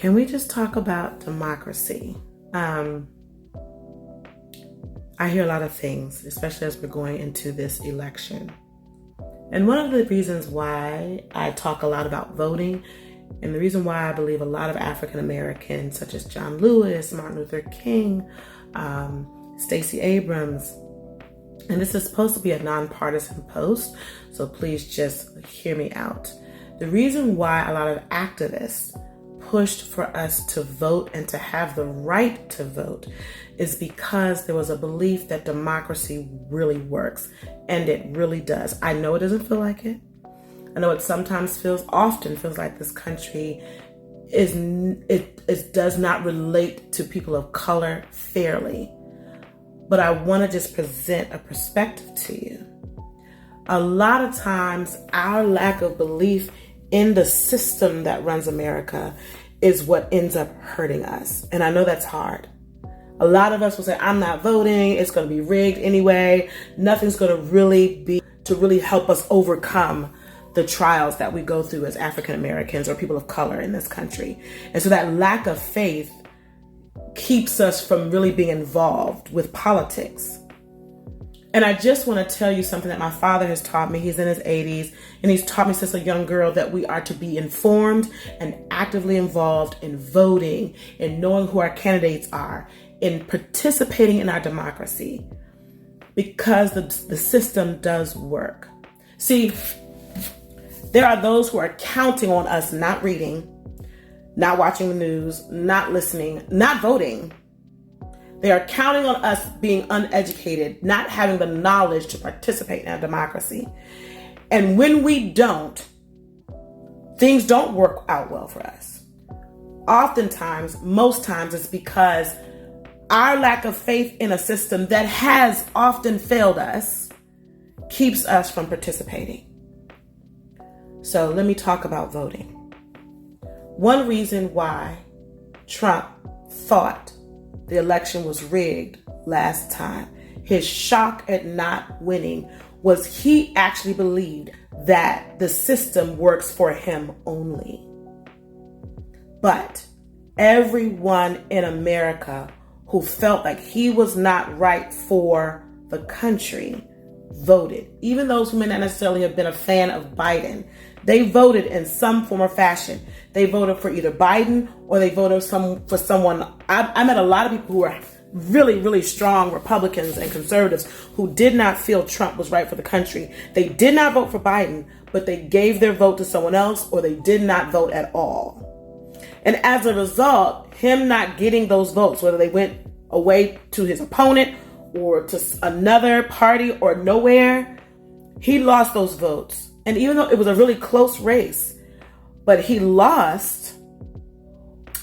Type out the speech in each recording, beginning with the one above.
Can we just talk about democracy? I hear a lot of things, especially as we're going into this election. And one of the reasons why I talk a lot about voting, and the reason why I believe a lot of African Americans, such as John Lewis, Martin Luther King, Stacey Abrams, and this is supposed to be a nonpartisan post, so please just hear me out. The reason why a lot of activists pushed for us to vote and to have the right to vote is because there was a belief that democracy really works, and it really does. I know it doesn't feel like it. I know it often feels like this country does not relate to people of color fairly. But I want to just present a perspective to you. A lot of times, our lack of belief in the system that runs America is what ends up hurting us. And I know that's hard. A lot of us will say, I'm not voting. It's going to be rigged anyway. Nothing's going to really help us overcome the trials that we go through as African Americans or people of color in this country. And so that lack of faith keeps us from really being involved with politics. And I just want to tell you something that my father has taught me. He's in his 80s, and he's taught me since a young girl that we are to be informed and actively involved in voting, in knowing who our candidates are, in participating in our democracy, because the system does work. See, there are those who are counting on us not reading, not watching the news, not listening, not voting. They are counting on us being uneducated, not having the knowledge to participate in our democracy. And when we don't, things don't work out well for us. Oftentimes, most times, it's because our lack of faith in a system that has often failed us keeps us from participating. So let me talk about voting. One reason why Trump thought the election was rigged last time, his shock at not winning, was he actually believed that the system works for him only. But everyone in America who felt like he was not right for the country voted. Even those who may not necessarily have been a fan of Biden, they voted in some form or fashion. They voted for either Biden or they voted for someone. I met a lot of people who were really, really strong Republicans and conservatives who did not feel Trump was right for the country. They did not vote for Biden, but they gave their vote to someone else, or they did not vote at all. And as a result, him not getting those votes, whether they went away to his opponent or to another party or nowhere, he lost those votes. And even though it was a really close race, but he lost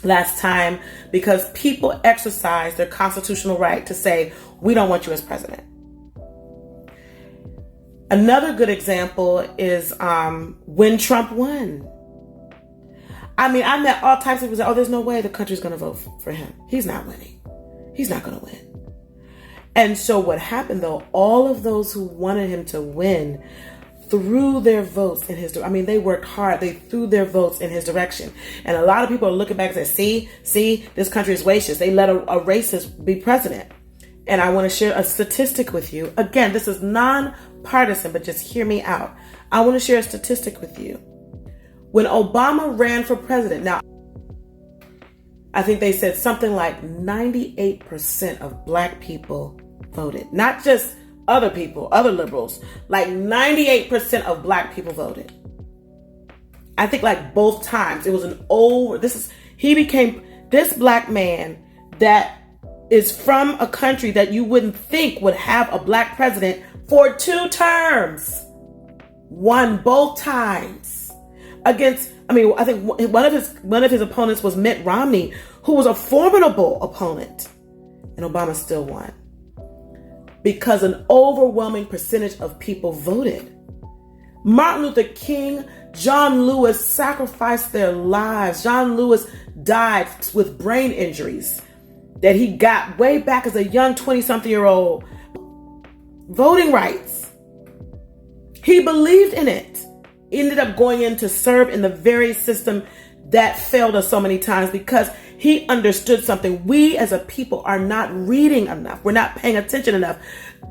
last time because people exercised their constitutional right to say, we don't want you as president. Another good example is when Trump won. I mean, I met all types of people say, oh, there's no way the country's going to vote for him. He's not winning. He's not going to win. And so what happened, though, all of those who wanted him to win threw their votes in his direction. I mean, they worked hard. They threw their votes in his direction. And a lot of people are looking back and say, see, this country is racist. They let a racist be president. And I want to share a statistic with you. Again, this is non-partisan, but just hear me out. I want to share a statistic with you. When Obama ran for president, now, I think they said something like 98% of Black people voted. Not just other people, other liberals. Like 98% of Black people voted. I think like both times. It was this Black man that is from a country that you wouldn't think would have a Black president for 2 terms. Won both times. I think one of his opponents was Mitt Romney, who was a formidable opponent, and Obama still won because an overwhelming percentage of people voted. Martin Luther King, John Lewis sacrificed their lives. John Lewis died with brain injuries that he got way back as a young 20-something-year-old. Voting rights. He believed in it. Ended up going in to serve in the very system that failed us so many times because he understood something. We as a people are not reading enough. We're not paying attention enough.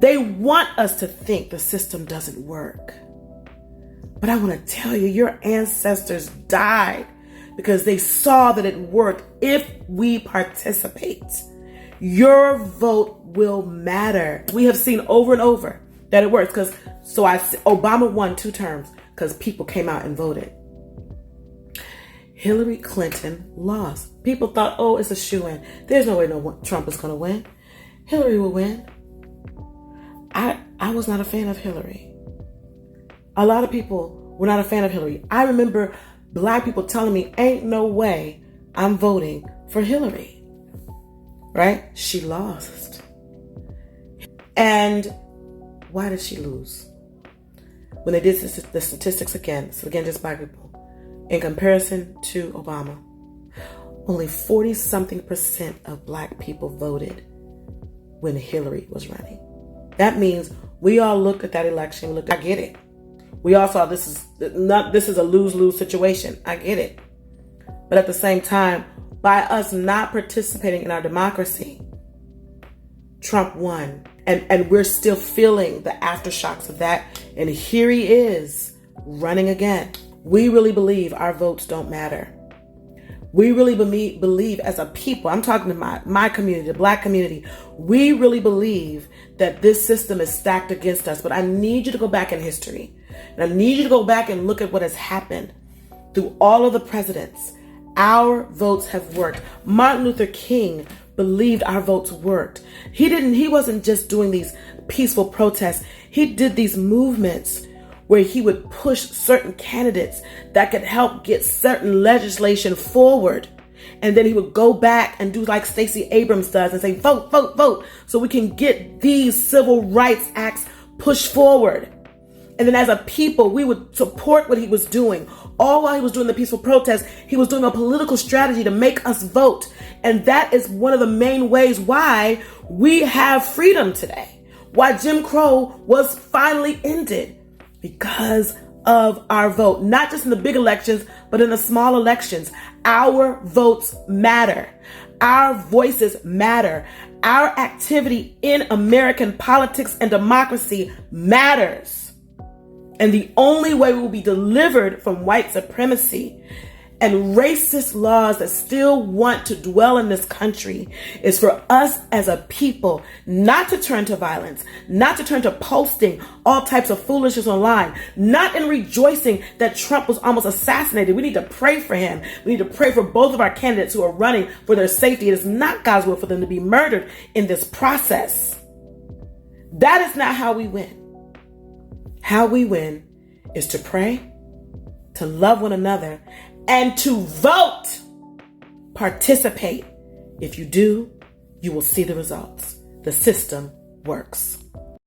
They want us to think the system doesn't work. But I want to tell you, your ancestors died because they saw that it worked. If we participate, your vote will matter. We have seen over and over that it works. Obama won 2 terms because people came out and voted. Hillary Clinton lost. People thought, oh, it's a shoo-in. There's no way Trump is going to win. Hillary will win. I was not a fan of Hillary. A lot of people were not a fan of Hillary. I remember Black people telling me, ain't no way I'm voting for Hillary. Right? She lost. And why did she lose? When they did the statistics again, so again, just Black people, in comparison to Obama, only 40-something% of Black people voted when Hillary was running. That means we all looked at that election. I get it. We all saw this is a lose-lose situation. I get it. But at the same time, by us not participating in our democracy, Trump won. And we're still feeling the aftershocks of that. And here he is running again. We really believe our votes don't matter. We really believe as a people, I'm talking to my community, the Black community, we really believe that this system is stacked against us. But I need you to go back in history. And I need you to go back and look at what has happened through all of the presidents. Our votes have worked. Martin Luther King believed our votes worked. He wasn't just doing these peaceful protests. He did these movements where he would push certain candidates that could help get certain legislation forward. And then he would go back and do like Stacey Abrams does and say, vote, vote, vote, so we can get these civil rights acts pushed forward. And then as a people, we would support what he was doing. All while he was doing the peaceful protest, he was doing a political strategy to make us vote. And that is one of the main ways why we have freedom today. Why Jim Crow was finally ended. Because of our vote. Not just in the big elections, but in the small elections. Our votes matter. Our voices matter. Our activity in American politics and democracy matters. And the only way we will be delivered from white supremacy and racist laws that still want to dwell in this country is for us as a people not to turn to violence, not to turn to posting all types of foolishness online, not in rejoicing that Trump was almost assassinated. We need to pray for him. We need to pray for both of our candidates who are running for their safety. It is not God's will for them to be murdered in this process. That is not how we win. How we win is to pray, to love one another, and to vote. Participate. If you do, you will see the results. The system works.